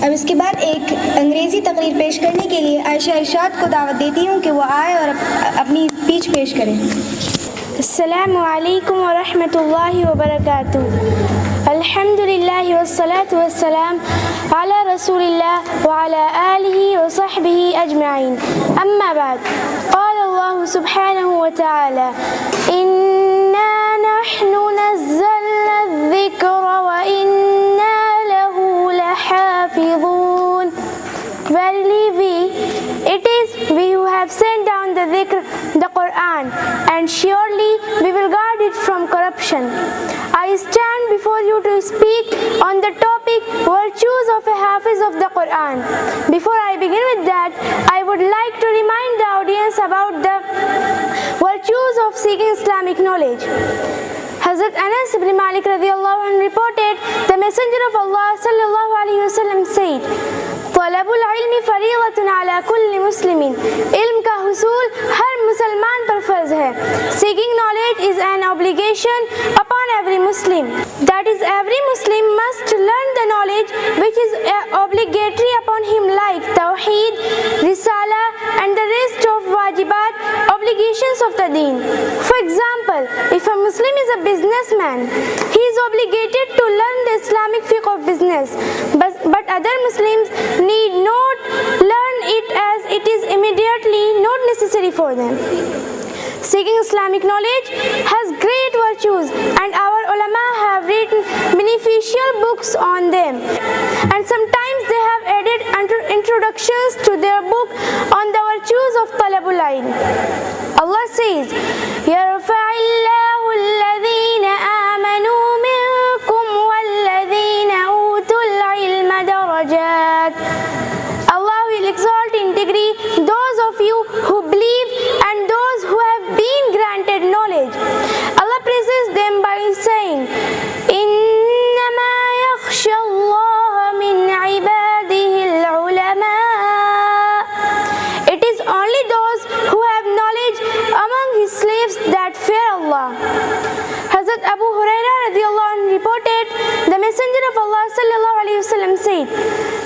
अब इसके बाद एक अंग्रेज़ी तकरीर पेश करने के लिए आयशा इरशाद को दावत देती हूँ कि वो आए और अपनी स्पीच पेश करें। अस्सलामु अलैकुम व रहमतुल्लाहि व बरकातुहू। अल्हम्दुलिल्लाहि वस्सलातु वस्सलाम अला रसूलिल्लाह व अला आलिहि व सहबिहि अजमईन। अम्मा बाद, क़ाल अल्लाहु सुब्हानहु व तआला, इन्ना नहनु नज़्ज़लना ज़िक्र व इन्ना लहु लहाफ़िज़ून। Verily it is we who have sent down the dhikr, the Quran, and surely we will guard it from corruption. I stand before you to speak on the topic virtues of a Hafiz of the Quran. Before I begin with that, I would like to remind the audience about the virtues of seeking Islamic knowledge. Hazrat Anas ibn Malik radiyallahu anhu reported, the Messenger of Allah sallallahu alaihi wasallam said, तलबुल इल्मी फरीज़तुन अला कुल्लि मुस्लिमिन। इल्म का हुसूल हर मुसलमान पर फर्ज है। Seeking knowledge is an obligation upon every Muslim. That is, every Muslim must learn the knowledge which is obligatory upon him, like Tawheed, Risala, and the rest of wajibat, obligations of the deen. For example, if a Muslim is a businessman, he is obligated to learn the Islamic fiqh of business, but other Muslims need not learn it, as it is immediately not necessary for them. Seeking Islamic knowledge has great virtues, and our ulama have written beneficial books on them, and sometimes they have added introductions to their book on the virtues of talabul ilm. Allah says, yarfa'illahu alladhina amanu minkum walladhina utul ilma darajat. Allah will exalt in degree those of you who believe and those who have been granted knowledge. Allah praises them by saying, إِنَّمَا يَخْشَى اللَّهَ مِنْ عِبَادِهِ الْعُلَمَاء. It is only those who have knowledge among His slaves that fear Allah. Hazrat Abu Hurairah radiyallahu anhu reported, the Messenger of Allah sallallahu alayhi wasallam said,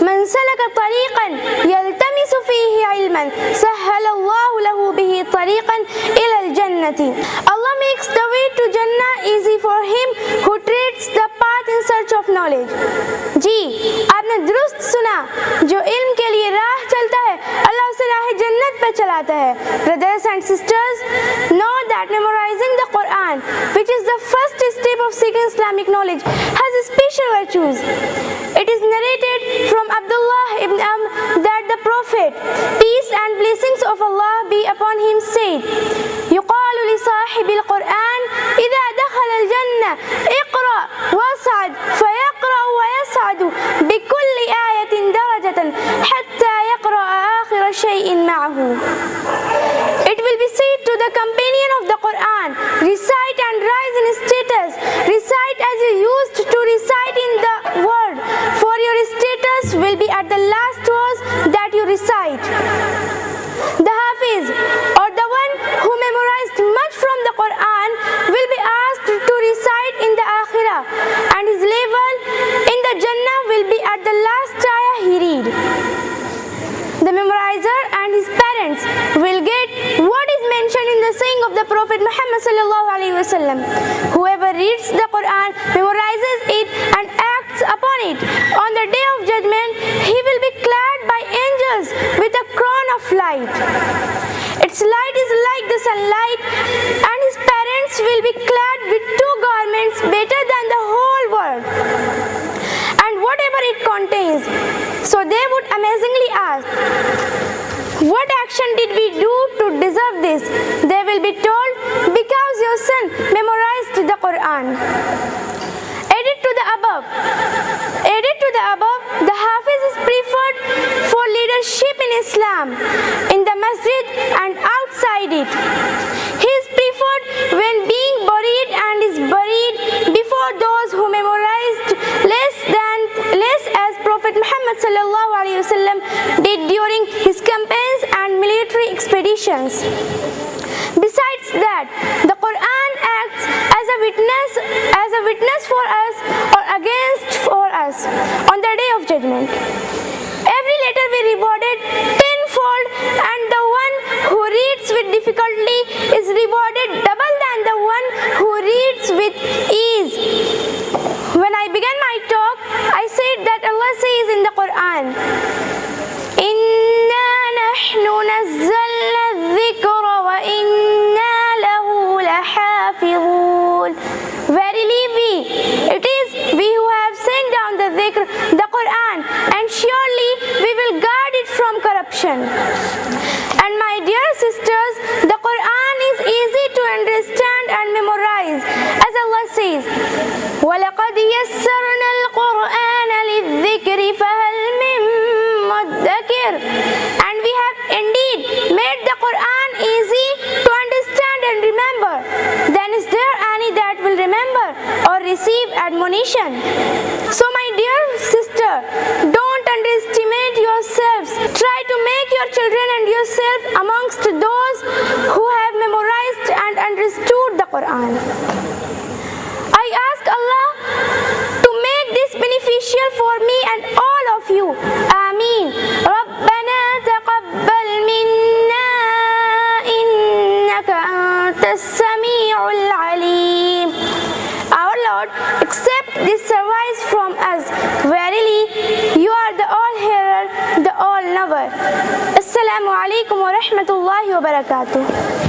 Man salaka tariqan yaltamisu fihi ilman sahhala Allahu lahu bihi tariqan ila al-jannati. Allah makes the way to Jannah easy for him who treads the path in search of knowledge. जी, आपने दुरुस्त सुना, जो इल्म के लिए राह चलता है, अल्लाह उसे राह जन्नत पे चलाता है. Brothers and sisters, know that memorizing the Quran, which is the first step of seeking Islamic knowledge, has special virtues. It is narrated from Abdullah ibn Amr that the Prophet, peace and blessings of Allah be upon him, said, يقال لصاحب القرآن إذا دخل الجنة اقرأ واصعد فيقرأ ويصعد بكل آية درجة حتى يقرأ آخر شيء معه. It will be said to the companion of the Quran, recite and rise in status, recite as you used to recite in the world, for your status will be at the last verse that you recite. The Hafiz, or the one who memorized much from the Quran, will be asked to recite in the Akhirah, and his level in the Jannah will be at the last ayah he read. The memorizer and his parents will get what is mentioned in the saying of the Prophet Muhammad sallallahu alaihi wasallam. Whoever reads the Quran, memorizes it, and acts upon it, on the day of judgment, he will be clad by angels with a crown of light. Its light is like the sunlight, and his parents will be clad with two garments better than the whole world, and whatever it contains. So they would amazingly ask, what action did we do to deserve this? They will be told, because your son memorized the Quran. Added to the above, the Hafiz is preferred for leadership in Islam, in the masjid and outside it. He is preferred when being buried and is buried before those who memorized less, as Prophet Muhammad sallallahu alaihi wasallam did during his campaigns and military expeditions. Besides that, the Quran acts as a witness for us or against for us on the day of judgment. reads with ease. When I began my talk, I said that Allah says in the Quran, إِنَّا نَحْنُ نَزَّلْنَا الذِّكْرَ وَإِنَّا لَهُ لَحَافِظُونَ. Verily it is we who have sent down the dhikr, the Quran, and surely we will guard it from corruption. And my dear sisters, the Quran is easy to understand and memorize, as Allah says, وَلَقَدْ يَسَّرْنَا الْقُرْآنَ لِلذِّكْرِ فَهَلْ مِن مُدَّكِرٍ. And we have indeed made the Quran easy to understand and remember. Then is there any that will remember or receive admonition? So my dear sister, don't underestimate yourselves. Try to make your children and yourself amongst those who have memorized and understood the Quran. I ask Allah to make this beneficial for me and all of you. Ameen. رَبَّنَا تَقَبَّلْ مِنَّا إِنَّكَ أَنْتَ السَّمِيعُ الْعَلِيمُ. Our Lord, accept this service from us. Verily, you are the all-hearer, the all-knower. Assalamu alaikum wa rahmatullahi wa barakatuh.